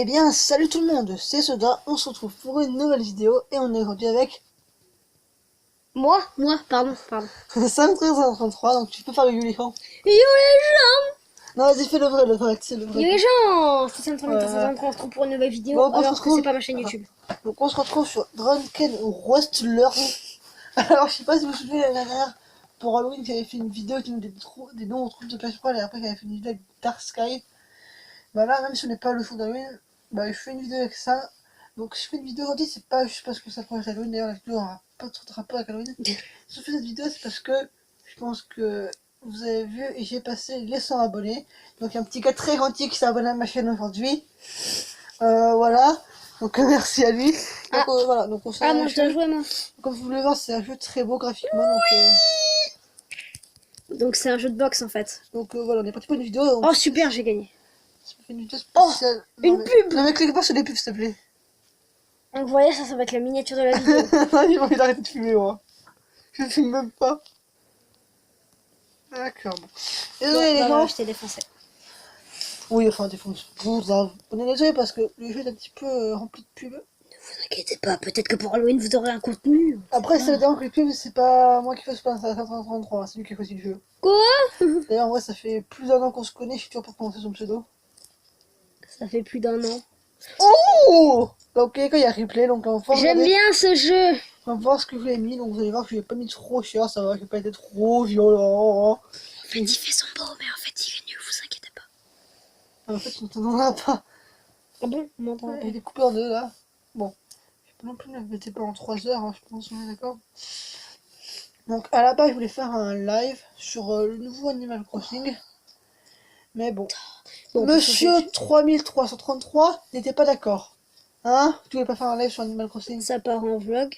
Eh bien, salut tout le monde, c'est Soda, on se retrouve pour une nouvelle vidéo et on est aujourd'hui avec Moi, pardon. Sam 1333, donc tu peux faire le l'éléphant. Yo les gens. Non, vas-y, fais le vrai, c'est le Yo vrai. les gens. C'est Sam Ouais. 1333, on se retrouve pour une nouvelle vidéo, Bon, on se alors que retrouve- c'est pas ma chaîne YouTube. Donc on se retrouve sur Drunken Wrestler. Alors, je sais pas si vous vous souvenez la dernière, pour Halloween, j'avais fait une vidéo qui nous des noms aux troupes de Clash Royale et après j'avais fait une vidéo avec Dark Sky. Bah là, même si on n'est pas le jour d'Halloween, bah je fais une vidéo avec ça. Donc je fais une vidéo aujourd'hui, c'est pas juste parce que ça approche Halloween, d'ailleurs la vidéo aura pas trop de rapport avec Halloween. Si je fais cette vidéo, c'est parce que je pense que vous avez vu et j'ai passé les 100 abonnés. Donc il y a un petit gars très gentil qui s'est abonné à ma chaîne aujourd'hui. Voilà. Donc merci à lui. Donc voilà, donc on Ah, moi je dois jouer, moi. comme vous pouvez voir, c'est un jeu très beau graphiquement. Donc c'est un jeu de boxe en fait. Donc voilà, on est parti pour une vidéo. Oh super, j'ai gagné. On fait une vidéo Oh, spéciale. une pub. Non mais clique pas sur les pubs s'il te plaît. Donc vous voyez, ça va être la miniature de la vidéo. Non, il va arrêter de filmer moi. Je filme même pas. D'accord. Bon. Désolé les gens. Je t'ai défoncé. Oui, enfin défonce. On est désolé parce que le jeu est un petit peu rempli de pubs. Ne vous inquiétez pas, peut-être que pour Halloween vous aurez un contenu. Après, c'est évident que les pubs, c'est pas moi qui fais ce pas, c'est 533, c'est lui qui a choisi le jeu. Quoi? D'ailleurs, en vrai, ça fait plus d'un an qu'on se connaît, je suis toujours pas prononcé son pseudo. Ça fait plus d'1 an. Oh! Donc, quand il y a replay, donc on va J'aime bien ce jeu. on va voir ce que je vous ai mis, donc vous allez voir que je l'ai pas mis trop cher, ça va, je vais pas été trop violent. En fait, il fait son beau, mais en fait, il est nul, vous inquiétez pas. En fait, on t'entendra pas. Ah bon? On m'entend pas. Il est coupé en deux là. Bon, je peux non plus le mettre pas en 3 heures, hein, je pense, on est d'accord. Donc à la base, je voulais faire un live sur le nouveau Animal Crossing. Mais bon, Monsieur 3333 n'était pas d'accord. Hein? Tu voulais pas faire un live sur Animal Crossing? Ça part en vlog.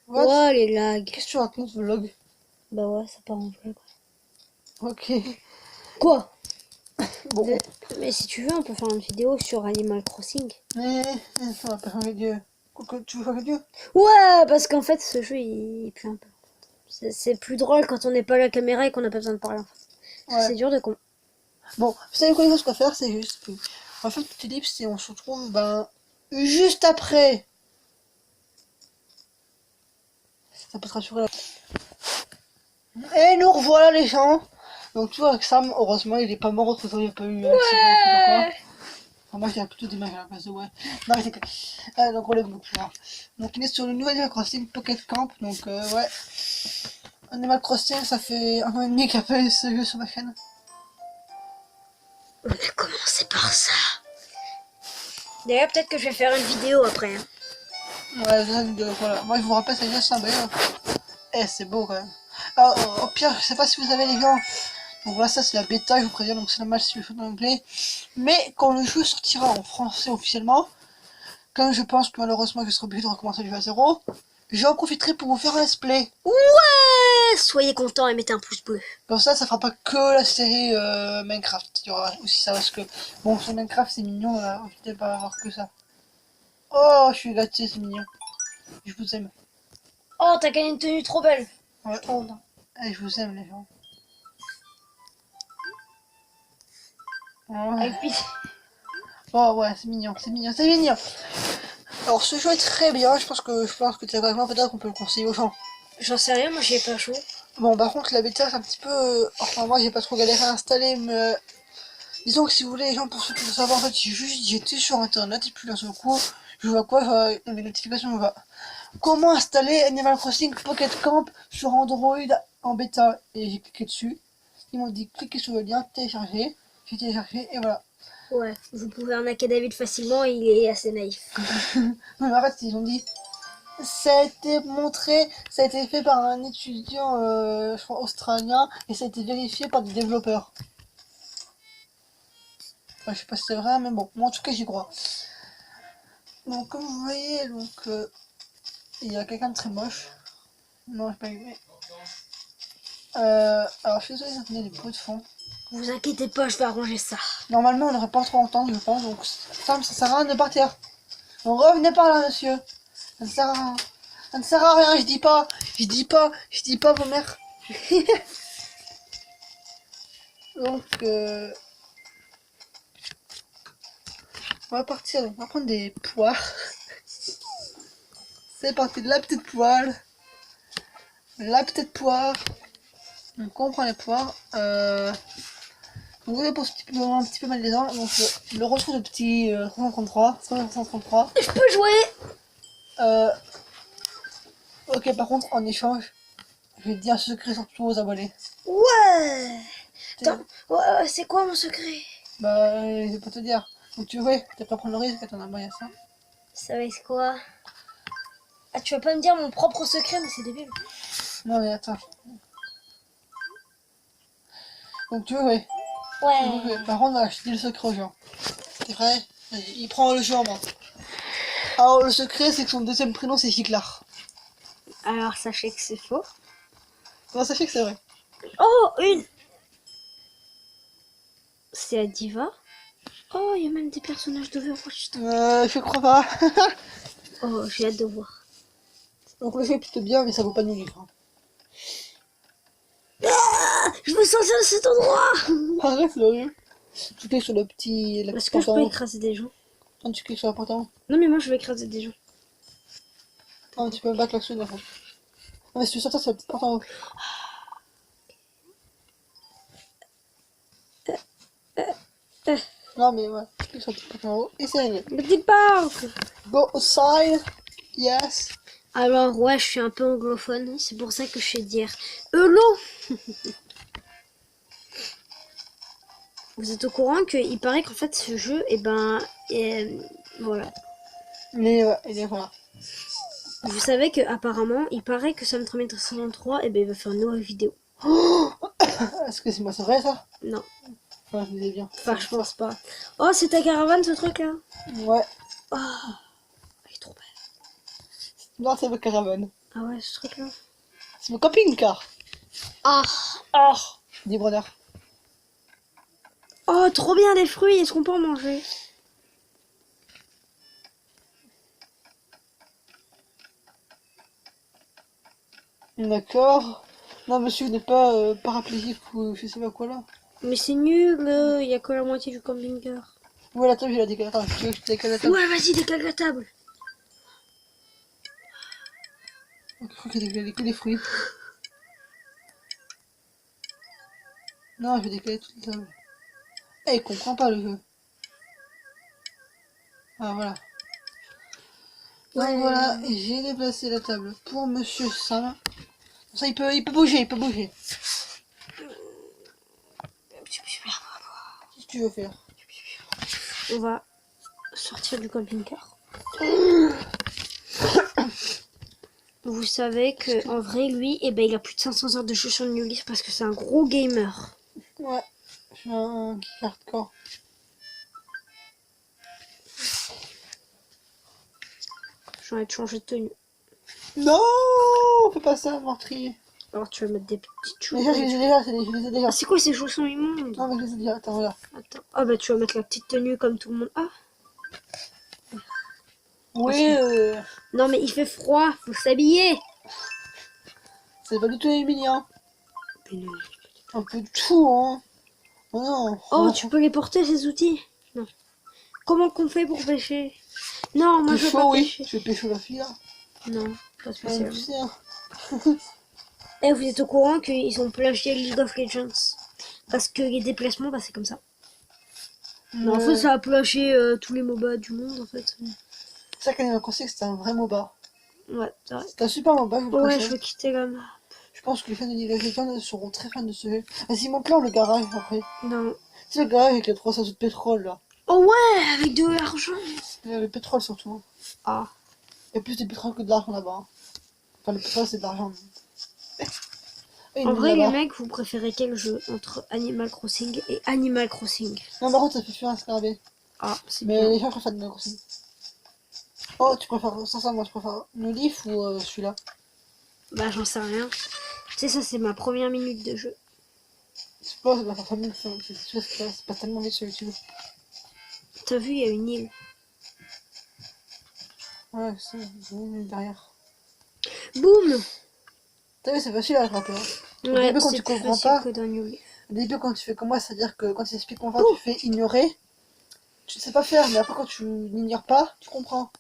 What? Ouais, les lags. Qu'est-ce que tu racontes, vlog? Bah ouais, ça part en vlog. Ok. Quoi? Bon. Mais si tu veux, on peut faire une vidéo sur Animal Crossing. Mais ça va pas changer Dieu. Tu veux changer Dieu? Ouais, parce qu'en fait, ce jeu, il pue un peu. C'est plus drôle quand on n'est pas à la caméra et qu'on n'a pas besoin de parler, en fait. Ouais. C'est dur de con. Bon, vous savez quoi, ce qu'on va faire, c'est juste que on va faire une petite ellipse et on se retrouve juste après. Ça peut te rassurer. Et nous revoilà les gens. Donc tu vois, avec Sam, heureusement, il est pas mort, autre il n'y a pas eu accident. Enfin, moi, je dirais plutôt des images à la place de ouais. Non, mais donc on lève le pouvoir. Donc il est sur le nouvel Animal Crossing Pocket Camp. Donc ouais. Animal Crossing, ça fait 1 an et demi qu'il a fait ce jeu sur ma chaîne. On a commencé par ça. D'ailleurs, peut-être que je vais faire une vidéo après. Hein. Ouais, voilà. Moi, je vous rappelle, c'est juste un bail. Eh, c'est beau quand même. Alors, au pire, je sais pas si vous avez les gens. Donc voilà, ça c'est la bêta, je vous préviens, donc c'est normal si le jeu en anglais. Mais quand le jeu sortira en français officiellement, comme je pense que malheureusement je serai obligé de recommencer le jeu à zéro, j'en profiterai pour vous faire un let's play. Ouais, soyez contents et mettez un pouce bleu. Comme ça fera pas que la série Minecraft. Il y aura aussi ça parce que, bon, sur Minecraft c'est mignon, là, évitez pas avoir que ça. Oh, je suis gâté, c'est mignon. Je vous aime. Oh, t'as gagné une tenue trop belle. Ouais. Je trouve. Eh, je vous aime les gens. Avec pitié. Oh ouais, c'est mignon, c'est mignon, c'est mignon. Alors ce jeu est très bien, je pense que théoriquement peut-être qu'on peut le conseiller aux gens. J'en sais rien, moi j'y ai pas chaud. Bon par contre la bêta c'est un petit peu... Enfin moi j'ai pas trop galéré à installer, mais... Disons que si vous voulez les gens pour ceux qui veulent savoir, en fait j'étais sur internet et puis d'un seul coup, je vois quoi, mes notifications je vois. Comment installer Animal Crossing Pocket Camp sur Android en bêta? Et j'ai cliqué dessus, ils m'ont dit cliquez sur le lien, télécharger, j'ai téléchargé et voilà. Ouais, vous pouvez arnaquer David facilement, il est assez naïf. Non mais en fait ils ont dit... Ça a été montré, ça a été fait par un étudiant, je crois, australien, et ça a été vérifié par des développeurs. Enfin, je sais pas si c'est vrai, mais bon, moi en tout cas j'y crois. Donc comme vous voyez, donc il y a quelqu'un de très moche. Non, j'ai pas vu. Alors je suis désolé d'entendre des bruits de fond. Vous inquiétez pas, je vais arranger ça. Normalement on n'aurait pas trop entendre, je pense, donc ça sert à rien de partir. Donc revenez par là, monsieur. Ça ne sert à rien. Ça ne sert à rien, je dis pas vos mères. Donc On va partir, on va prendre des poires. C'est parti de la petite poêle. La petite poire. Donc on prend les poires. Donc on pour un petit peu mal les dents. Donc le retrouve de petit 333. 533. Je peux jouer. Ok, par contre, en échange, je vais te dire un secret sur tous vos abonnés. Ouais. Attends, ouais, c'est quoi mon secret? Bah, je vais pas te dire. Donc tu veux, t'as pas prendre le risque, attends, il y a ça. Ça va être quoi? Ah, tu vas pas me dire mon propre secret, mais c'est débile. Non mais attends. Donc tu veux, ouais. Ouais. Par contre, là, je dis le secret aux gens. C'est vrai? Vas-y, il prend le jeu en main. Alors le secret, c'est que son deuxième prénom, c'est Giclar. Alors, sachez que c'est faux. Non, sachez que c'est vrai. Oh, une. C'est la diva. Oh, il y a même des personnages d'Overwatch. Je crois pas. Oh, j'ai hâte de voir. Donc le jeu est plutôt bien, mais ça vaut pas nous livre. Je me sens seule à cet endroit. Arrête, c'est horrible. Tu cliques sur le petit... Est-ce que je peux écraser des gens? Quand tu cliques sur la porte en haut. Non, mais moi, je vais écraser des gens. Non, tu peux battre l'action d'un coup. Non, mais si tu sors ça, c'est la petite porte en haut. Non, mais ouais, tu cliques sur la petite porte en haut et c'est réglé. Me dis pas. Go outside. Yes. Alors, ouais, je suis un peu anglophone. C'est pour ça que je sais dire hello. Vous êtes au courant qu'il paraît qu'en fait, ce jeu, voilà. Mais ouais, et voilà. Vous savez que apparemment, il paraît que Sam 33, il va faire une nouvelle vidéo. Est-ce que c'est moi, c'est vrai ça? Non, Ouais, je me disais bien. enfin, je pense pas. Oh, c'est ta caravane, ce truc-là? Ouais. Oh, elle est trop belle. Non, c'est ma caravane. Ah ouais, ce truc-là. C'est mon camping-car. Ah, Oh, dis bonheur. oh, trop bien, des fruits. Est-ce qu'on peut en manger? D'accord. Non, monsieur n'est pas paraplégique ou je sais pas quoi là. Mais c'est nul, il y a que la moitié du camping-car. Ouais, la table, j'ai la décalé. Attends, tu veux que je décale la table? Ouais, vas-y, décale la table. Donc, il faut qu'il décale que les fruits. Non, je vais décaler toute la table. Eh, il comprend pas le jeu. Ah, voilà. Donc Ouais. voilà, j'ai déplacé la table pour monsieur Sam. Ça, il peut bouger, il peut bouger. Qu'est-ce que tu veux faire? On va sortir du camping-car. Vous savez que en vrai, lui, il a plus de 500 heures de jeu sur New Leaf parce que c'est un gros gamer. Ouais, je suis un geek hardcore. J'ai envie de changer de tenue. Non, on peut pas ça, meurtrier. Alors tu vas mettre des petites choux. Déjà, je les ai déjà, je les ai déjà. Ah, c'est quoi ces chaussons immondes? Non, mais je les ai déjà, attends, voilà. Attends. Ah bah tu vas mettre la petite tenue comme tout le monde. Ah. Oui, Non mais il fait froid, faut s'habiller. c'est pas du tout humiliant. Mais non. Un peu de tout, hein. Oh non. Oh, tu peux les porter ces outils? Non. Comment qu'on fait pour pêcher? Non, moi je veux pas oui. pêcher. Je vais pêcher la fille là. Non, pas Ouais, spécialement. tu sais, hein. Eh, vous êtes au courant qu'ils ont plagié League of Legends? Parce que les déplacements, bah c'est comme ça. Mais en fait, ça a plagié tous les MOBA du monde en fait. C'est ça qu'Animal Crossing, c'était un vrai MOBA. Ouais, c'est vrai. C'est un super MOBA, je vous le Ouais, conseille. je veux quitter la map. Je pense que les fans de League of Legends seront très fans de ce jeu. Vas-y, monte-là le garage après. Non. C'est le garage avec les 300 de pétrole là. Oh ouais, avec de l'argent. Le pétrole surtout. Ah. Il y a plus de pétrole que de l'argent là-bas. Hein. Enfin, le pétrole c'est de l'argent. Et En une vrai, les là-bas. mecs, vous préférez quel jeu entre Animal Crossing et Animal Crossing? Non, par contre, ça fait fuir un scarabée. Ah, c'est Mais bien. les gens préfèrent Animal Crossing. Oh, tu préfères ça, moi je préfère le Leaf ou celui-là? Bah, j'en sais rien. Tu sais, ça, c'est ma première minute de jeu. C'est pas, ça doit faire famille, c'est pas tellement vite sur YouTube. T'as vu, il y a une île. Ouais, c'est derrière. Boum! T'as vu, c'est facile à attraper. Hein. Au Ouais, début, quand c'est tu plus comprends facile pas, que dans New Leaf. au début, quand tu fais comme moi, c'est-à-dire que quand tu expliques comment faire, tu fais ignorer. tu ne sais pas faire, mais après quand tu n'ignores pas, tu comprends.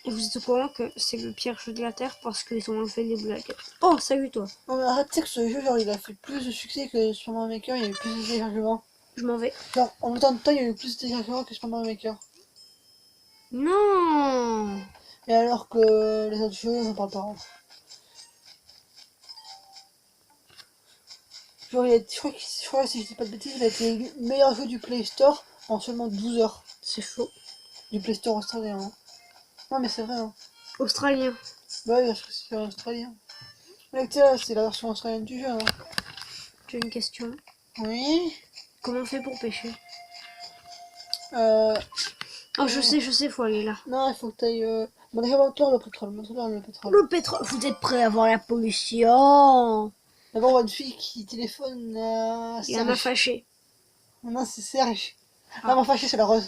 Et vous êtes au courant que c'est le pire jeu de la Terre parce qu'ils ont enlevé les blagues. Oh, salut toi. Non mais arrête, tu sais que ce jeu, genre, il a fait plus de succès que Super Mario Maker, il y a eu plus de téléchargements. Je m'en vais. Genre, en autant de temps, il y a eu plus de téléchargements que Super Mario Maker. Non. Et alors que les autres jeux, on parle pas. Hein. Genre, je crois, si je dis pas de bêtises, il a été élu meilleur jeu du Play Store en seulement 12 heures. C'est faux. Du Play Store australien. Hein. Non mais c'est vrai. Hein. Australien. Bah oui, parce que c'est australien. Mais tu sais, c'est la version australienne du jeu. Hein. J'ai une question. Oui. Comment on fait pour pêcher? Euh... Oh, je sais, faut aller là. Non, il faut que t'ailles... Bon, déjà, montre-leur le pétrole. Montre-leur le pétrole. Le pétrole, vous êtes prêts à voir la pollution? D'abord, on voit une fille qui téléphone à Il y en a Serge. fâché. Non, c'est Serge. Ah. Non, mon fâché, c'est la rose.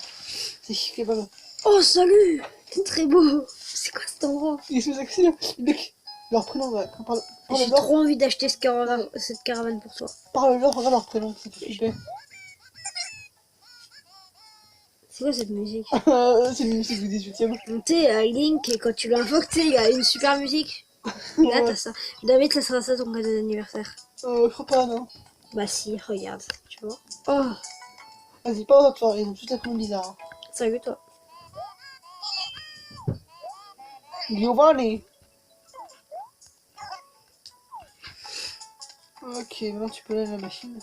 C'est kebab. Oh, salut! T'es très beau. C'est quoi cet endroit? Ils sont sexy. Mec, leur prénom, ouais. J'ai Parle-leur. trop envie d'acheter cette caravane pour toi. Parle-leur, regarde leur prénom. C'est tout flipper. C'est quoi cette musique? C'est une musique du 18ème. Tu sais, Link, quand tu l'invoques, tu sais, il a une super musique. Là, t'as ça. David, ça sera ça ton cadeau d'anniversaire. Je crois pas, non. Bah si, regarde, tu vois. Oh, Vas-y, pas aux autres soirées, ils ont tous des prénoms bizarres. Hein. salut toi. Giovanni. Ok, maintenant tu peux aller à la machine.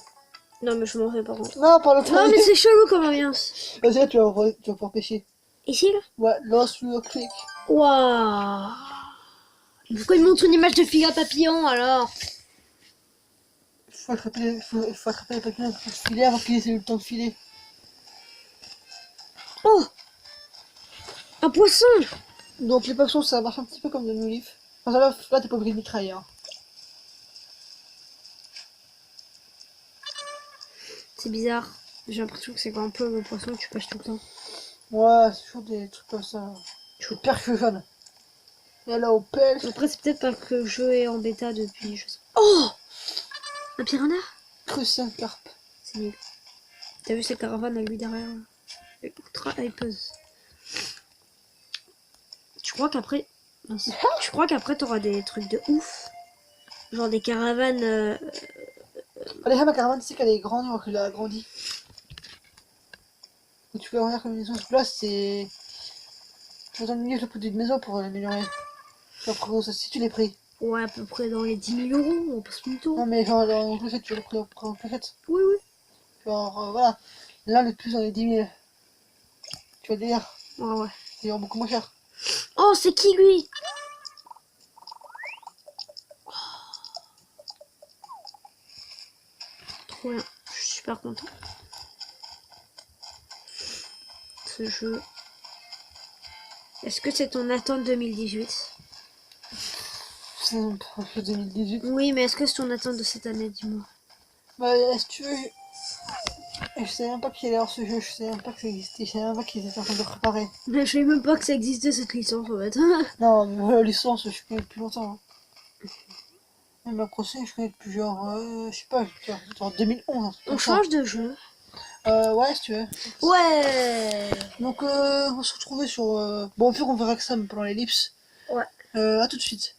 Non, mais je m'en vais par contre. Non, parle Non, mais c'est chelou comme ambiance. Vas-y, là, tu vas pouvoir pêcher. Ici, là? Ouais, Lost River Creek. Waouh. Pourquoi il montre une image de fille à papillon alors? Faut attraper les papillons pour filer avant qu'ils aient eu le temps de filer. Oh, un poisson. Donc les poissons, ça marche un petit peu comme de l'olive. Enfin, là t'es pas obligé de mitrailler. Hein. C'est bizarre. J'ai l'impression que c'est un peu le poisson que tu pêches tout le temps. Ouais, c'est toujours des trucs comme ça. Je perche jaune. Et là, au pêche. Après, c'est peut-être parce que le jeu est en bêta depuis, je sais. Oh, un piranha. Crucien carpe. C'est nul. T'as vu cette caravane à lui derrière? Ultra hypeuse. Tu crois qu'après... mince. Tu crois qu'après t'auras des trucs de ouf? Genre des caravanes... Allez, ma caravane, tu sais qu'elle est grande, alors qu'elle a grandi. Et tu peux regarder comme une maison sur place, c'est... Tu besoin de mieux le prix d'une maison pour l'améliorer. Après, ça, si tu l'es pris. Ouais, à peu près dans les 10 000 euros, on passe plus tôt. Non, mais genre, en plus, tu l'as pris en cachette. Oui, oui. Genre, voilà. Là, le plus dans les 10 000. Tu vas dire, Ouais, ouais. c'est beaucoup moins cher. Oh, c'est qui lui? Trop bien. Je suis super content. Ce jeu. Est-ce que c'est ton attente 2018? C'est un peu 2018. Oui, mais est-ce que c'est ton attente de cette année, dis-moi? Bah, est-ce que tu veux... Je sais même pas qu'il allait avoir ce jeu, je sais même pas que ça existait, je sais même pas qu'ils étaient en train de le préparer. Mais je savais même pas que ça existait cette licence en fait. Non, mais la licence, je connais depuis longtemps. Hein. Même la procès, je connais depuis genre, je sais pas, genre 2011. Un truc On comme ça. change de jeu. Ouais, si tu veux. Ouais. Donc, on va se retrouver sur... Bon, au pire, on verra que ça pendant l'ellipse. Ouais. À tout de suite.